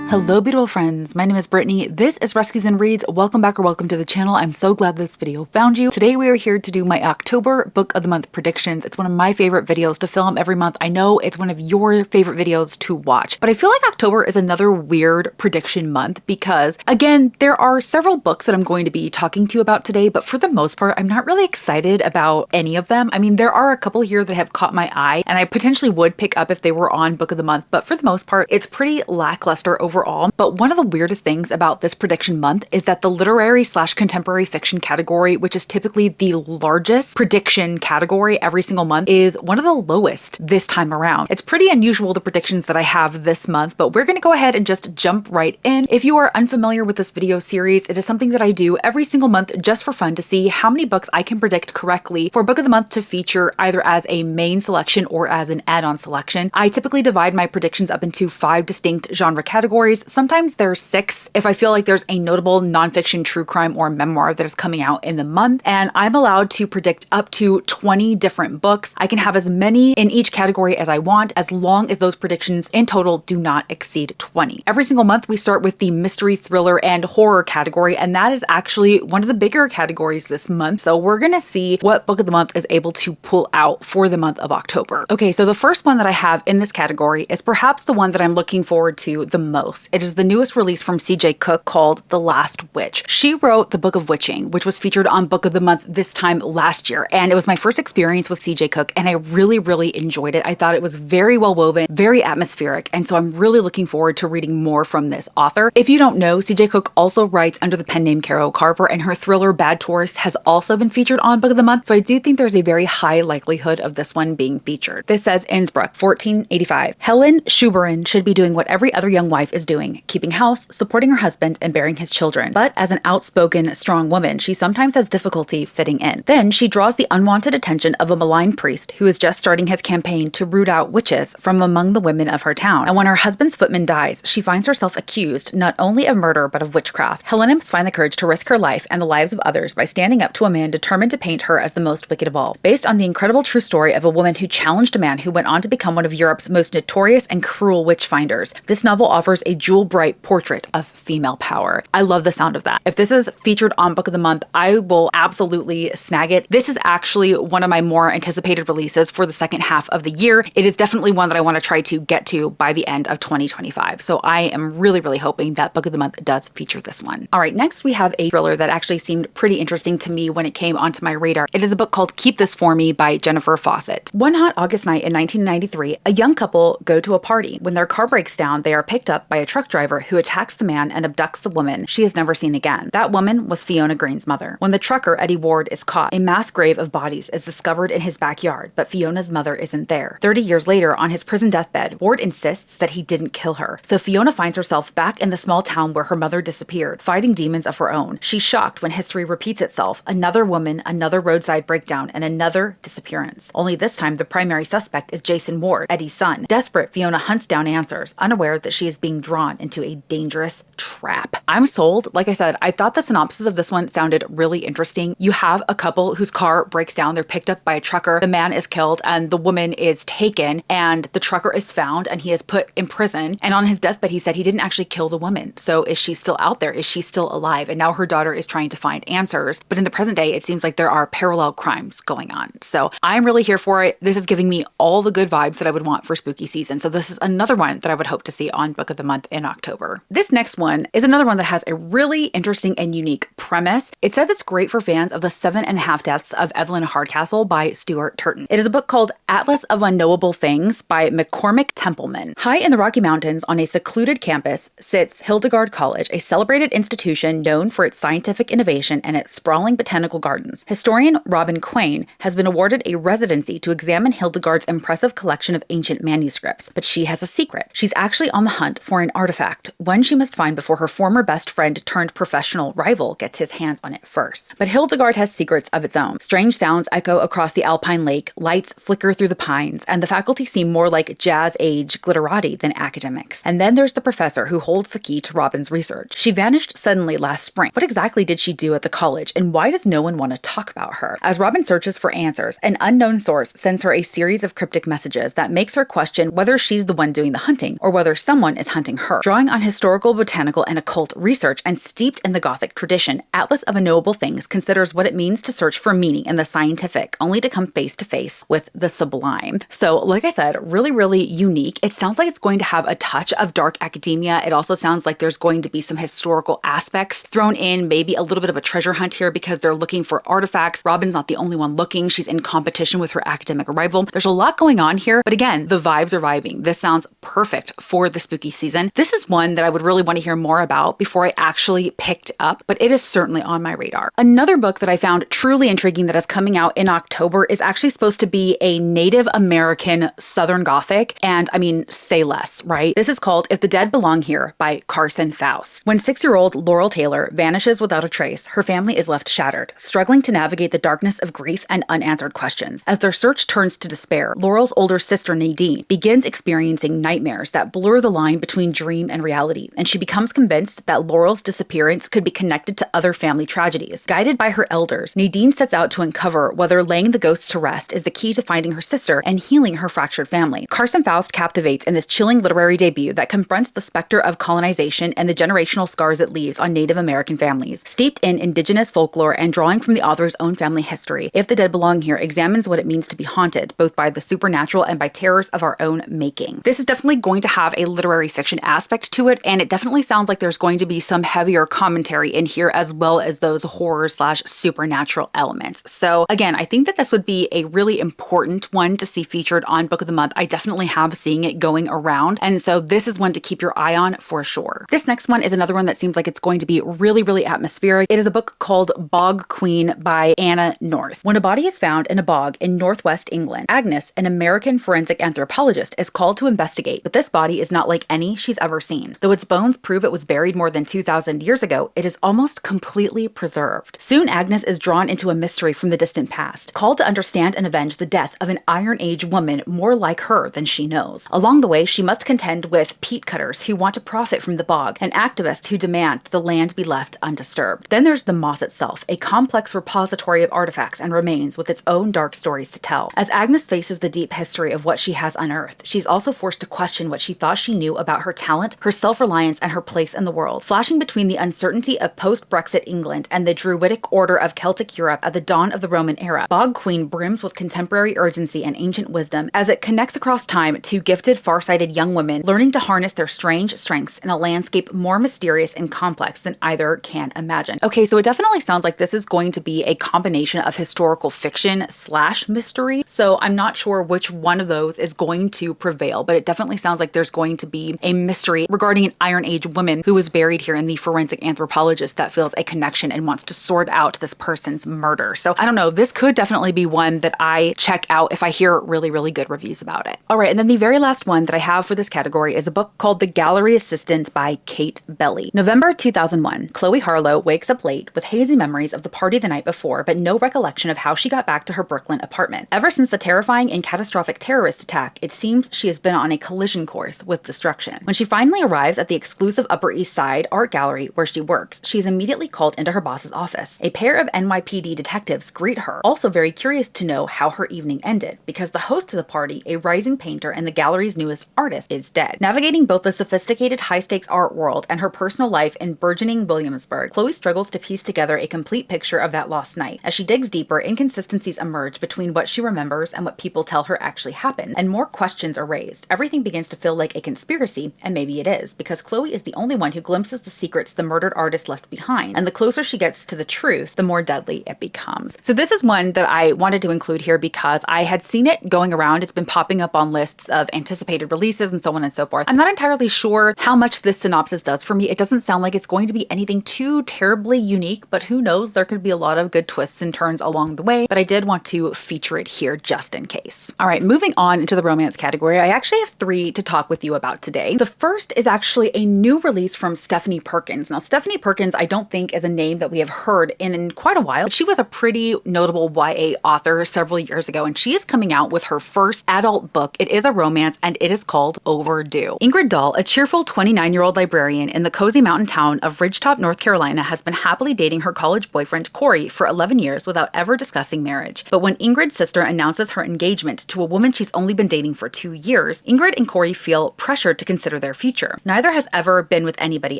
Hello beautiful friends, my name is Brittany, this is Rescues and Reads. Welcome back or welcome to the channel. I'm so glad this video found you. Today we are here to do my October book of the month predictions. It's one of my favorite videos to film every month. I know it's one of your favorite videos to watch, but I feel like October is another weird prediction month because again, there are several books that I'm going to be talking to you about today, but for the most part, I'm not really excited about any of them. I mean, there are a couple here that have caught my eye and I potentially would pick up if they were on book of the month, but for the most part, it's pretty lackluster overall. But one of the weirdest things about this prediction month is that the literary/contemporary fiction category, which is typically the largest prediction category every single month, is one of the lowest this time around. It's pretty unusual, the predictions that I have this month, but we're going to go ahead and just jump right in. If you are unfamiliar with this video series, it is something that I do every single month just for fun to see how many books I can predict correctly for book of the month to feature either as a main selection or as an add-on selection. I typically divide my predictions up into 5 distinct genre categories. Sometimes there's 6 if I feel like there's a notable nonfiction, true crime, or memoir that is coming out in the month, and I'm allowed to predict up to 20 different books. I can have as many in each category as I want, as long as those predictions in total do not exceed 20. Every single month we start with the mystery, thriller, and horror category, and that is actually one of the bigger categories this month, so we're gonna see what book of the month is able to pull out for the month of October. Okay, so the first one that I have in this category is perhaps the one that I'm looking forward to the most. It is the newest release from CJ Cook called The Last Witch. She wrote The Book of Witching, which was featured on Book of the Month this time last year, and it was my first experience with CJ Cook, and I really enjoyed it. I thought it was very well woven, very atmospheric, and so I'm really looking forward to reading more from this author. If you don't know, CJ Cook also writes under the pen name Caro Carver, and her thriller Bad Tourist has also been featured on Book of the Month, so I do think there's a very high likelihood of this one being featured. This says Innsbruck, 1485. Helen Schuberin should be doing what every other young wife is doing, keeping house, supporting her husband, and bearing his children. But as an outspoken, strong woman, she sometimes has difficulty fitting in. Then she draws the unwanted attention of a malign priest who is just starting his campaign to root out witches from among the women of her town. And when her husband's footman dies, she finds herself accused not only of murder but of witchcraft. Helena must find the courage to risk her life and the lives of others by standing up to a man determined to paint her as the most wicked of all. Based on the incredible true story of a woman who challenged a man who went on to become one of Europe's most notorious and cruel witch finders, this novel offers a jewel-bright portrait of female power. I love the sound of that. If this is featured on Book of the Month, I will absolutely snag it. This is actually one of my more anticipated releases for the second half of the year. It is definitely one that I want to try to get to by the end of 2025. So I am really hoping that Book of the Month does feature this one. All right, next we have a thriller that actually seemed pretty interesting to me when it came onto my radar. It is a book called Keep This For Me by Jennifer Fawcett. One hot August night in 1993, a young couple go to a party. When their car breaks down, they are picked up by a truck driver who attacks the man and abducts the woman she has never seen again. That woman was Fiona Green's mother. When the trucker, Eddie Ward, is caught, a mass grave of bodies is discovered in his backyard, but Fiona's mother isn't there. 30 years later, on his prison deathbed, Ward insists that he didn't kill her. So Fiona finds herself back in the small town where her mother disappeared, fighting demons of her own. She's shocked when history repeats itself. Another woman, another roadside breakdown, and another disappearance. Only this time, the primary suspect is Jason Ward, Eddie's son. Desperate, Fiona hunts down answers, unaware that she is being drawn into a dangerous trap. I'm sold. Like I said, I thought the synopsis of this one sounded really interesting. You have a couple whose car breaks down. They're picked up by a trucker. The man is killed and the woman is taken, and the trucker is found and he is put in prison. And on his deathbed, he said he didn't actually kill the woman. So is she still out there? Is she still alive? And now her daughter is trying to find answers. But in the present day, it seems like there are parallel crimes going on. So I'm really here for it. This is giving me all the good vibes that I would want for spooky season. So this is another one that I would hope to see on Book of the Month in October. This next one is another one that has a really interesting and unique premise. It says it's great for fans of the 7.5 Deaths of Evelyn Hardcastle by Stuart Turton. It is a book called Atlas of Unknowable Things by McCormick Templeman. High in the Rocky Mountains on a secluded campus sits Hildegard College, a celebrated institution known for its scientific innovation and its sprawling botanical gardens. Historian Robin Quain has been awarded a residency to examine Hildegard's impressive collection of ancient manuscripts, but she has a secret. She's actually on the hunt for an artifact, one she must find before her former best friend turned professional rival gets his hands on it first. But Hildegard has secrets of its own. Strange sounds echo across the alpine lake, lights flicker through the pines, and the faculty seem more like jazz-age glitterati than academics. And then there's the professor who holds the key to Robin's research. She vanished suddenly last spring. What exactly did she do at the college, and why does no one want to talk about her? As Robin searches for answers, an unknown source sends her a series of cryptic messages that makes her question whether she's the one doing the hunting or whether someone is hunting her. Drawing on historical, botanical, and occult research and steeped in the Gothic tradition, Atlas of Unknowable Things considers what it means to search for meaning in the scientific, only to come face to face with the sublime. So, like I said, really, really unique. It sounds like it's going to have a touch of dark academia. It also sounds like there's going to be some historical aspects thrown in, maybe a little bit of a treasure hunt here because they're looking for artifacts. Robin's not the only one looking. She's in competition with her academic rival. There's a lot going on here, but again, the vibes are vibing. This sounds perfect for the spooky season. This is one that I would really want to hear more about before I actually picked up, but it is certainly on my radar. Another book that I found truly intriguing that is coming out in October is actually supposed to be a Native American Southern Gothic, and I mean, say less, right? This is called If the Dead Belong Here by Carson Faust. When 6-year-old Laurel Taylor vanishes without a trace, her family is left shattered, struggling to navigate the darkness of grief and unanswered questions. As their search turns to despair, Laurel's older sister Nadine begins experiencing nightmares that blur the line between dream and reality, and she becomes convinced that Laurel's disappearance could be connected to other family tragedies. Guided by her elders, Nadine sets out to uncover whether laying the ghosts to rest is the key to finding her sister and healing her fractured family. Carson Faust captivates in this chilling literary debut that confronts the specter of colonization and the generational scars it leaves on Native American families. Steeped in indigenous folklore and drawing from the author's own family history, If the Dead Belong Here examines what it means to be haunted, both by the supernatural and by terrors of our own making. This is definitely going to have a literary fiction aspect to it, and it definitely sounds like there's going to be some heavier commentary in here as well as those horror/supernatural elements. So again, I think that this would be a really important one to see featured on Book of the Month. I definitely have seeing it going around, and so this is one to keep your eye on for sure. This next one is another one that seems like it's going to be really, really atmospheric. It is a book called Bog Queen by Anna North. When a body is found in a bog in northwest England, Agnes, an American forensic anthropologist, is called to investigate, but this body is not like any she's ever seen. Though its bones prove it was buried more than 2,000 years ago, it is almost completely preserved. Soon Agnes is drawn into a mystery from the distant past, called to understand and avenge the death of an Iron Age woman more like her than she knows. Along the way, she must contend with peat cutters who want to profit from the bog and activists who demand that the land be left undisturbed. Then there's the moss itself, a complex repository of artifacts and remains with its own dark stories to tell. As Agnes faces the deep history of what she has unearthed, she's also forced to question what she thought she knew about her talent, her self-reliance, and her place in the world. Flashing between the uncertainty of post-Brexit England and the Druidic order of Celtic Europe at the dawn of the Roman era, Bog Queen brims with contemporary urgency and ancient wisdom as it connects across time to gifted, far-sighted young women learning to harness their strange strengths in a landscape more mysterious and complex than either can imagine. Okay, so it definitely sounds like this is going to be a combination of historical fiction/mystery. So I'm not sure which one of those is going to prevail, but it definitely sounds like there's going to be a mystery regarding an Iron Age woman who was buried here, and the forensic anthropologist that feels a connection and wants to sort out this person's murder. So I don't know, this could definitely be one that I check out if I hear really, really good reviews about it. All right, and then the very last one that I have for this category is a book called The Gallery Assistant by Kate Belly. November 2001, Chloe Harlow wakes up late with hazy memories of the party the night before, but no recollection of how she got back to her Brooklyn apartment. Ever since the terrifying and catastrophic terrorist attack, it seems she has been on a collision course with destruction. When she finally arrives at the exclusive Upper East Side art gallery where she works, she is immediately called into her boss's office. A pair of NYPD detectives greet her, also very curious to know how her evening ended, because the host of the party, a rising painter and the gallery's newest artist, is dead. Navigating both the sophisticated high-stakes art world and her personal life in burgeoning Williamsburg, Chloe struggles to piece together a complete picture of that lost night. As she digs deeper, inconsistencies emerge between what she remembers and what people tell her actually happened, and more questions are raised. Everything begins to feel like a conspiracy, and maybe it is, because Chloe is the only one who glimpses the secrets the murdered artist left behind, and the closer she gets to the truth, the more deadly it becomes. So this is one that I wanted to include here because I had seen it going around. It's been popping up on lists of anticipated releases and so on and so forth. I'm not entirely sure how much this synopsis does for me. It doesn't sound like it's going to be anything too terribly unique, but who knows, there could be a lot of good twists and turns along the way, but I did want to feature it here just in case. All right, moving on into the romance category, I actually have 3 to talk with you about today. The first is actually a new release from Stephanie Perkins. Now, Stephanie Perkins, I don't think is a name that we have heard in quite a while, but she was a pretty notable YA author several years ago, and she is coming out with her first adult book. It is a romance, and it is called Overdue. Ingrid Dahl, a cheerful 29-year-old librarian in the cozy mountain town of Ridgetop, North Carolina, has been happily dating her college boyfriend, Corey, for 11 years without ever discussing marriage. But when Ingrid's sister announces her engagement to a woman she's only been dating for 2 years, Ingrid and Corey feel pressured to consider their their future. Neither has ever been with anybody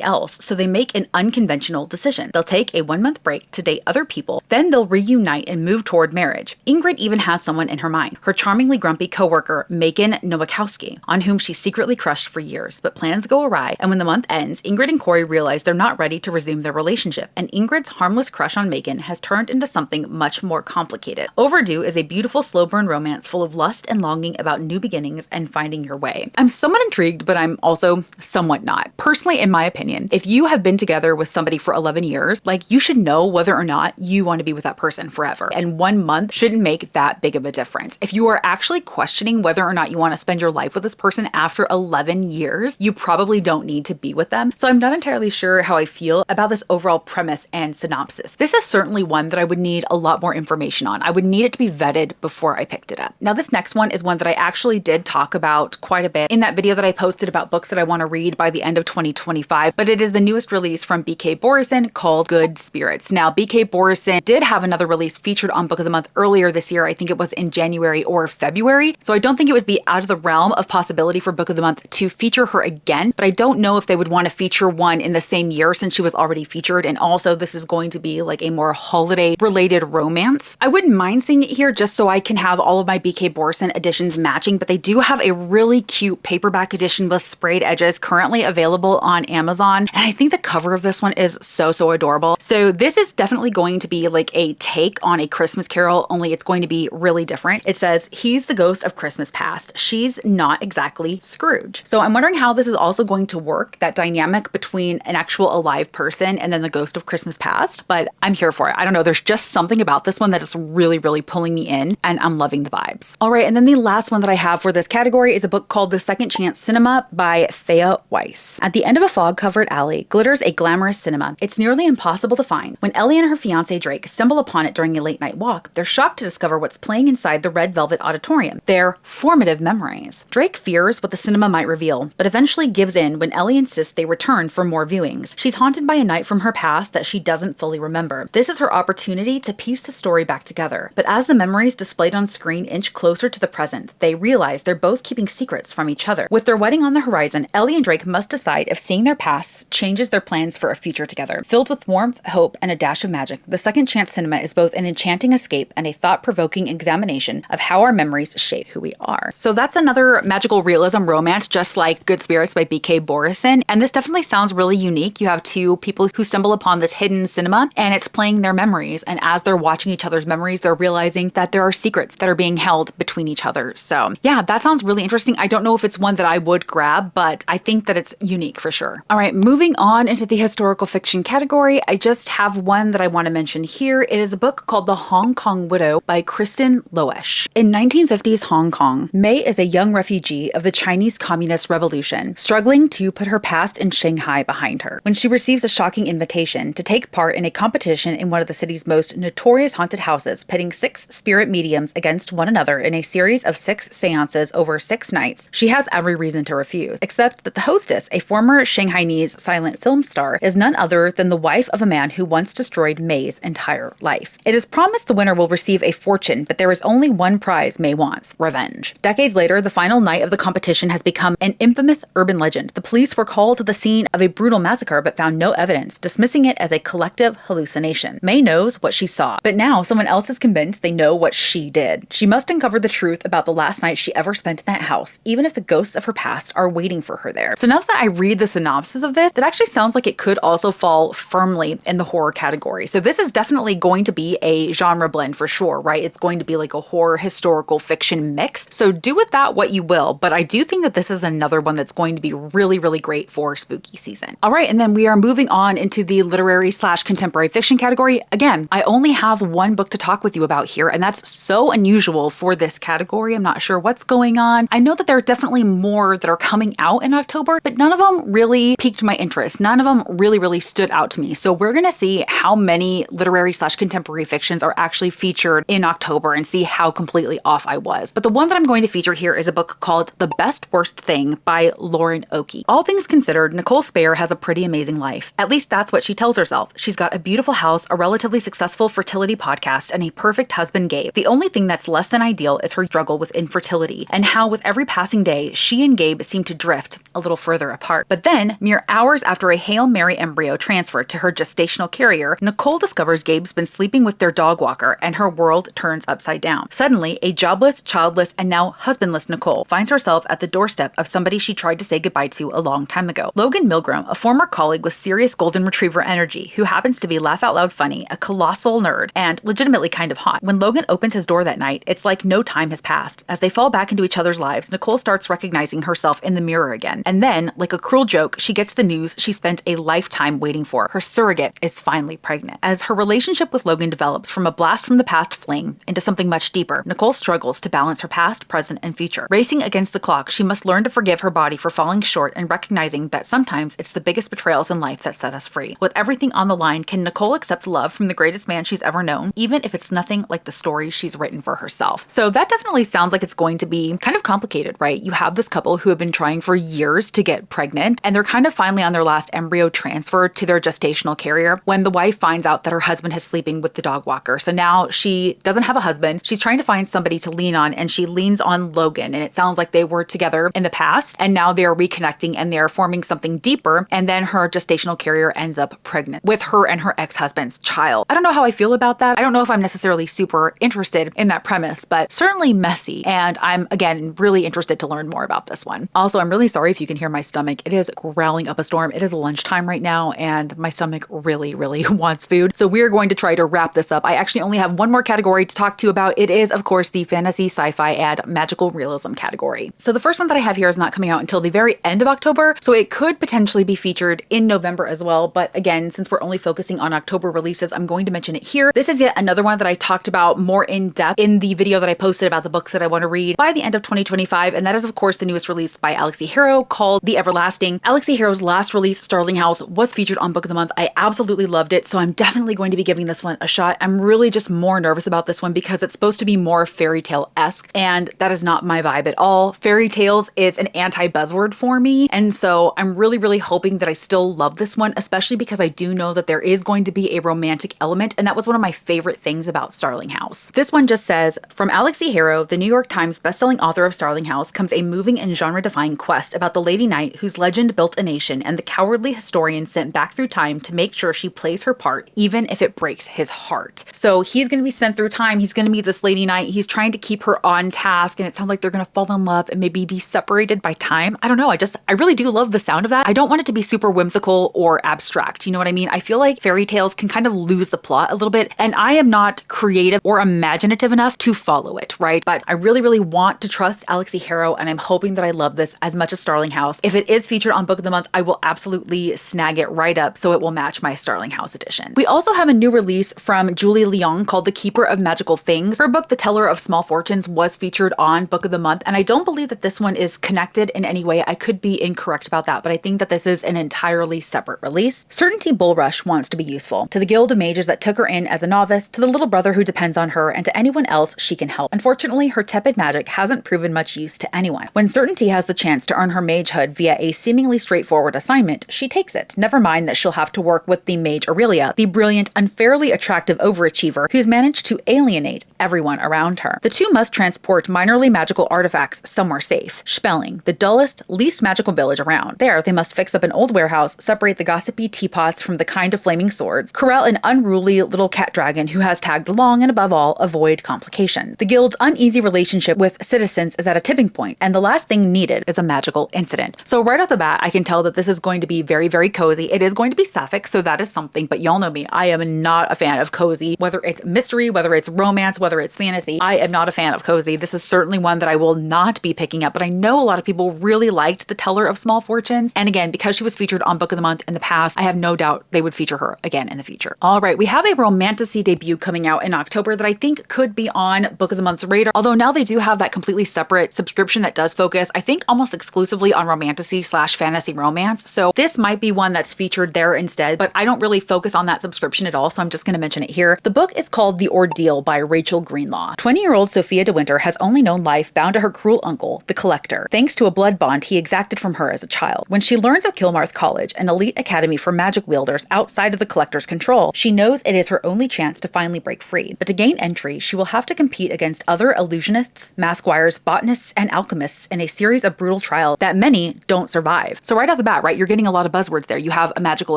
else, so they make an unconventional decision. They'll take a 1-month break to date other people, then they'll reunite and move toward marriage. Ingrid even has someone in her mind, her charmingly grumpy coworker, Megan Nowakowski, on whom she's secretly crushed for years, but plans go awry, and when the month ends, Ingrid and Corey realize they're not ready to resume their relationship, and Ingrid's harmless crush on Megan has turned into something much more complicated. Overdue is a beautiful slow burn romance full of lust and longing about new beginnings and finding your way. I'm somewhat intrigued, but I'm also somewhat not. Personally, in my opinion, if you have been together with somebody for 11 years, like, you should know whether or not you want to be with that person forever. And 1 month shouldn't make that big of a difference. If you are actually questioning whether or not you want to spend your life with this person after 11 years, you probably don't need to be with them. So I'm not entirely sure how I feel about this overall premise and synopsis. This is certainly one that I would need a lot more information on. I would need it to be vetted before I picked it up. Now, this next one is one that I actually did talk about quite a bit in that video that I posted about books that I want to read by the end of 2025, but it is the newest release from BK Borison called Good Spirits. Now, BK Borison did have another release featured on Book of the Month earlier this year. I think it was in January or February. So I don't think it would be out of the realm of possibility for Book of the Month to feature her again, but I don't know if they would want to feature one in the same year since she was already featured. And also this is going to be like a more holiday related romance. I wouldn't mind seeing it here just so I can have all of my BK Borison editions matching, but they do have a really cute paperback edition with sprayed edges currently available on Amazon. And I think the cover of this one is so adorable. So this is definitely going to be like a take on A Christmas Carol, only it's going to be really different. It says, he's the ghost of Christmas past. She's not exactly Scrooge. So I'm wondering how this is also going to work, that dynamic between an actual alive person and then the ghost of Christmas past, but I'm here for it. I don't know, there's just something about this one that is really pulling me in, and I'm loving the vibes. All right, and then the last one that I have for this category is a book called The Second Chance Cinema by Thea Weiss. At the end of a fog-covered alley glitters a glamorous cinema. It's nearly impossible to find. When Ellie and her fiance Drake stumble upon it during a late-night walk, they're shocked to discover what's playing inside the red velvet auditorium. Their formative memories. Drake fears what the cinema might reveal, but eventually gives in when Ellie insists they return for more viewings. She's haunted by a night from her past that she doesn't fully remember. This is her opportunity to piece the story back together. But as the memories displayed on screen inch closer to the present, they realize they're both keeping secrets from each other. With their wedding on the horizon, Ellie and Drake must decide if seeing their pasts changes their plans for a future together. Filled with warmth, hope, and a dash of magic, The Second Chance Cinema is both an enchanting escape and a thought-provoking examination of how our memories shape who we are. So that's another magical realism romance, just like Good Spirits by BK Borison. And this definitely sounds really unique. You have two people who stumble upon this hidden cinema and it's playing their memories. And as they're watching each other's memories, they're realizing that there are secrets that are being held between each other. So yeah, that sounds really interesting. I don't know if it's one that I would grab, but I think that it's unique for sure. All right, moving on into the historical fiction category, I just have one that I want to mention here. It is a book called The Hong Kong Widow by Kristen Loesch. In 1950s Hong Kong, May is a young refugee of the Chinese Communist Revolution, struggling to put her past in Shanghai behind her, when she receives a shocking invitation to take part in a competition in one of the city's most notorious haunted houses, pitting 6 spirit mediums against one another in a series of 6 seances over 6 nights. She has every reason to refuse, except that the hostess, a former Shanghainese silent film star, is none other than the wife of a man who once destroyed May's entire life. It is promised the winner will receive a fortune, but there is only one prize May wants: revenge. Decades later, the final night of the competition has become an infamous urban legend. The police were called to the scene of a brutal massacre but found no evidence, dismissing it as a collective hallucination. May knows what she saw, but now someone else is convinced they know what she did. She must uncover the truth about the last night she ever spent in that house, even if the ghosts of her past are waiting for her there. So now that I read the synopsis of this, that actually sounds like it could also fall firmly in the horror category. So this is definitely going to be a genre blend for sure, right? It's going to be like a horror historical fiction mix. So do with that what you will, but I do think that this is another one that's going to be really great for spooky season. All right, and then we are moving on into the literary / contemporary fiction category. Again, I only have one book to talk with you about here, and that's so unusual for this category. I'm not sure what's going on. I know that there are definitely more that are coming out in October, but none of them really piqued my interest. None of them really stood out to me. So we're gonna see how many literary / contemporary fictions are actually featured in October and see how completely off I was. But the one that I'm going to feature here is a book called The Best Worst Thing by Lauren Oakey. All things considered, Nicole Spare has a pretty amazing life. At least that's what she tells herself. She's got a beautiful house, a relatively successful fertility podcast, and a perfect husband, Gabe. The only thing that's less than ideal is her struggle with infertility, and how with every passing day, she and Gabe seem to drift drift a little further apart. But then, mere hours after a Hail Mary embryo transfer to her gestational carrier, Nicole discovers Gabe's been sleeping with their dog walker, and her world turns upside down. Suddenly, a jobless, childless, and now husbandless Nicole finds herself at the doorstep of somebody she tried to say goodbye to a long time ago. Logan Milgram, a former colleague with serious golden retriever energy, who happens to be laugh out loud funny, a colossal nerd, and legitimately kind of hot. When Logan opens his door that night, it's like no time has passed. As they fall back into each other's lives, Nicole starts recognizing herself in the mirror again. And then, like a cruel joke, she gets the news she spent a lifetime waiting for. Her surrogate is finally pregnant. As her relationship with Logan develops from a blast from the past fling into something much deeper, Nicole struggles to balance her past, present, and future. Racing against the clock, she must learn to forgive her body for falling short and recognizing that sometimes it's the biggest betrayals in life that set us free. With everything on the line, can Nicole accept love from the greatest man she's ever known, even if it's nothing like the story she's written for herself? So that definitely sounds like it's going to be kind of complicated, right? You have this couple who have been trying for years to get pregnant, and they're kind of finally on their last embryo transfer to their gestational carrier when the wife finds out that her husband is sleeping with the dog walker. So now she doesn't have a husband. She's trying to find somebody to lean on, and she leans on Logan. And it sounds like they were together in the past, and now they're reconnecting and they're forming something deeper. And then her gestational carrier ends up pregnant with her and her ex-husband's child. I don't know how I feel about that. I don't know if I'm necessarily super interested in that premise, but certainly messy. And I'm, again, really interested to learn more about this one. Also, I'm really sorry if you can hear my stomach. It is growling up a storm. It is lunchtime right now, and my stomach really wants food. So we're going to try to wrap this up. I actually only have one more category to talk to you about. It is, of course, the fantasy, sci-fi, and magical realism category. So the first one that I have here is not coming out until the very end of October, so it could potentially be featured in November as well. But again, since we're only focusing on October releases, I'm going to mention it here. This is yet another one that I talked about more in depth in the video that I posted about the books that I want to read by the end of 2025, and that is, of course, the newest release by Alexi Harrow called The Everlasting. Alexi Harrow's last release, Starling House, was featured on Book of the Month. I absolutely loved it, so I'm definitely going to be giving this one a shot. I'm really just more nervous about this one because it's supposed to be more fairy tale-esque, and that is not my vibe at all. Fairy tales is an anti-buzzword for me, and so I'm really hoping that I still love this one, especially because I do know that there is going to be a romantic element, and that was one of my favorite things about Starling House. This one just says, from Alexi Harrow, the New York Times bestselling author of Starling House, comes a moving and genre-defying quest about the lady knight whose legend built a nation and the cowardly historian sent back through time to make sure she plays her part, even if it breaks his heart. So he's going to be sent through time. He's going to meet this lady knight. He's trying to keep her on task, and it sounds like they're going to fall in love and maybe be separated by time. I don't know. I really do love the sound of that. I don't want it to be super whimsical or abstract. You know what I mean? I feel like fairy tales can kind of lose the plot a little bit, and I am not creative or imaginative enough to follow it, right? But I really want to trust Alexi Harrow, and I'm hoping that I love this as much as Starling House. If it is featured on Book of the Month, I will absolutely snag it right up so it will match my Starling House edition. We also have a new release from Julie Leong called The Keeper of Magical Things. Her book, The Teller of Small Fortunes, was featured on Book of the Month, and I don't believe that this one is connected in any way. I could be incorrect about that, but I think that this is an entirely separate release. Certainty Bulrush wants to be useful to the guild of mages that took her in as a novice, to the little brother who depends on her, and to anyone else she can help. Unfortunately, her tepid magic hasn't proven much use to anyone. When Certainty has the chance to earn her magehood via a seemingly straightforward assignment, she takes it. Never mind that she'll have to work with the mage Aurelia, the brilliant, unfairly attractive overachiever who's managed to alienate everyone around her. The two must transport minorly magical artifacts somewhere safe. Spelling, the dullest, least magical village around. There, they must fix up an old warehouse, separate the gossipy teapots from the kind of flaming swords, corral an unruly little cat dragon who has tagged along, and above all, avoid complications. The guild's uneasy relationship with citizens is at a tipping point, and the last thing needed is a magical incident. So right off the bat, I can tell that this is going to be very cozy. It is going to be sapphic, so that is something, but y'all know me. I am not a fan of cozy, whether it's mystery, whether it's romance, whether it's fantasy. I am not a fan of cozy. This is certainly one that I will not be picking up, but I know a lot of people really liked The Teller of Small Fortunes. And again, because she was featured on Book of the Month in the past, I have no doubt they would feature her again in the future. All right, we have a romantasy debut coming out in October that I think could be on Book of the Month's radar, although now they do have that completely separate subscription that does focus, I think, almost exclusively on romantasy / fantasy romance. So this might be one that's featured there instead, but I don't really focus on that subscription at all, so I'm just going to mention it here. The book is called The Ordeal by Rachel Greenlaw. 20-year-old Sophia de Winter has only known life bound to her cruel uncle, the Collector, thanks to a blood bond he exacted from her as a child. When she learns of Kilmarth College, an elite academy for magic wielders outside of the Collector's control, she knows it is her only chance to finally break free. But to gain entry, she will have to compete against other illusionists, mask wires, botanists, and alchemists in a series of brutal trials trial that many don't survive. So right off the bat, right, you're getting a lot of buzzwords there. You have a magical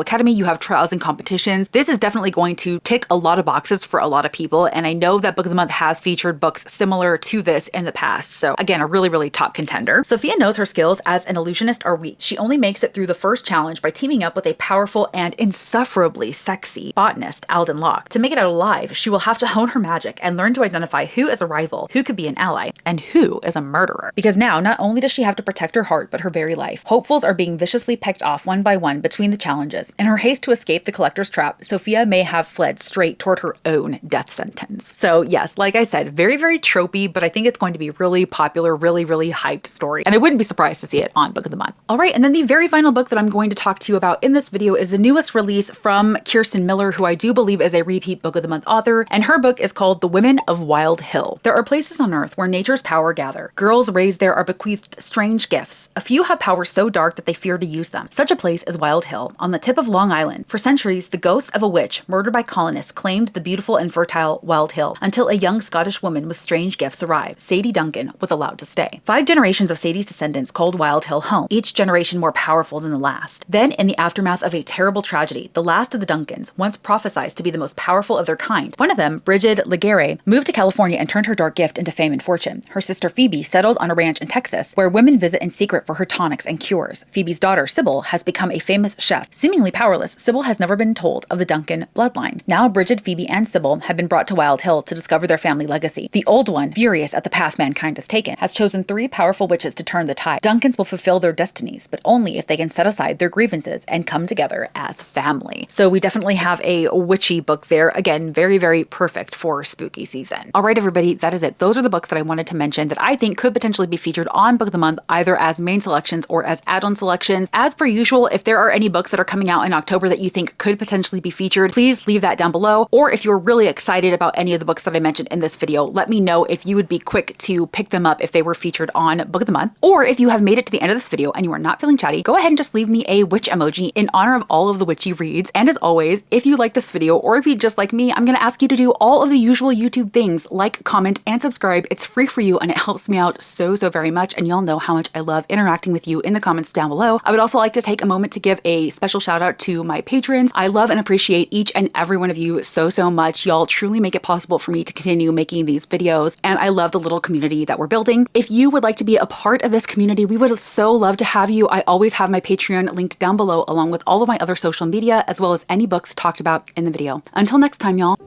academy, you have trials and competitions. This is definitely going to tick a lot of boxes for a lot of people. And I know that Book of the Month has featured books similar to this in the past. So again, a really, really top contender. Sophia knows her skills as an illusionist are weak. She only makes it through the first challenge by teaming up with a powerful and insufferably sexy botanist, Alden Locke. To make it out alive, she will have to hone her magic and learn to identify who is a rival, who could be an ally, and who is a murderer. Because now, not only does she have to protect her heart, but her very life. Hopefuls are being viciously picked off one by one between the challenges. In her haste to escape the collector's trap, Sophia may have fled straight toward her own death sentence. So yes, like I said, very, very tropey, but I think it's going to be really popular, really, really hyped story. And I wouldn't be surprised to see it on Book of the Month. All right, and then the very final book that I'm going to talk to you about in this video is the newest release from Kirsten Miller, who I do believe is a repeat Book of the Month author, and her book is called The Women of Wild Hill. There are places on Earth where nature's power gather. Girls raised there are bequeathed strange gifts. A few have powers so dark that they fear to use them. Such a place is Wild Hill, on the tip of Long Island. For centuries, the ghost of a witch murdered by colonists claimed the beautiful and fertile Wild Hill until a young Scottish woman with strange gifts arrived. Sadie Duncan was allowed to stay. 5 generations of Sadie's descendants called Wild Hill home, each generation more powerful than the last. Then, in the aftermath of a terrible tragedy, the last of the Duncans, once prophesied to be the most powerful of their kind, one of them, Bridget Legere, moved to California and turned her dark gift into fame and fortune. Her sister Phoebe settled on a ranch in Texas, where women visit in secret for her tonics and cures. Phoebe's daughter, Sybil, has become a famous chef. Seemingly powerless, Sybil has never been told of the Duncan bloodline. Now, Bridget, Phoebe, and Sybil have been brought to Wild Hill to discover their family legacy. The old one, furious at the path mankind has taken, has chosen 3 powerful witches to turn the tide. Duncans will fulfill their destinies, but only if they can set aside their grievances and come together as family. So we definitely have a witchy book there. Again, very, very perfect for spooky season. All right, everybody, that is it. Those are the books that I wanted to mention that I think could potentially be featured on Book of the Month, either as main selections or as add-on selections. As per usual, if there are any books that are coming out in October that you think could potentially be featured, please leave that down below. Or if you're really excited about any of the books that I mentioned in this video, let me know if you would be quick to pick them up if they were featured on Book of the Month. Or if you have made it to the end of this video and you are not feeling chatty, go ahead and just leave me a witch emoji in honor of all of the witchy reads. And as always, if you like this video or if you just like me, I'm going to ask you to do all of the usual YouTube things, like, comment, and subscribe. It's free for you and it helps me out so, so very much. And y'all know how much I love interacting with you in the comments down below. I would also like to take a moment to give a special shout out to my patrons. I love and appreciate each and every one of you so, so much. Y'all truly make it possible for me to continue making these videos. And I love the little community that we're building. If you would like to be a part of this community, we would so love to have you. I always have my Patreon linked down below, along with all of my other social media, as well as any books talked about in the video. Until next time, y'all.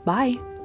Bye.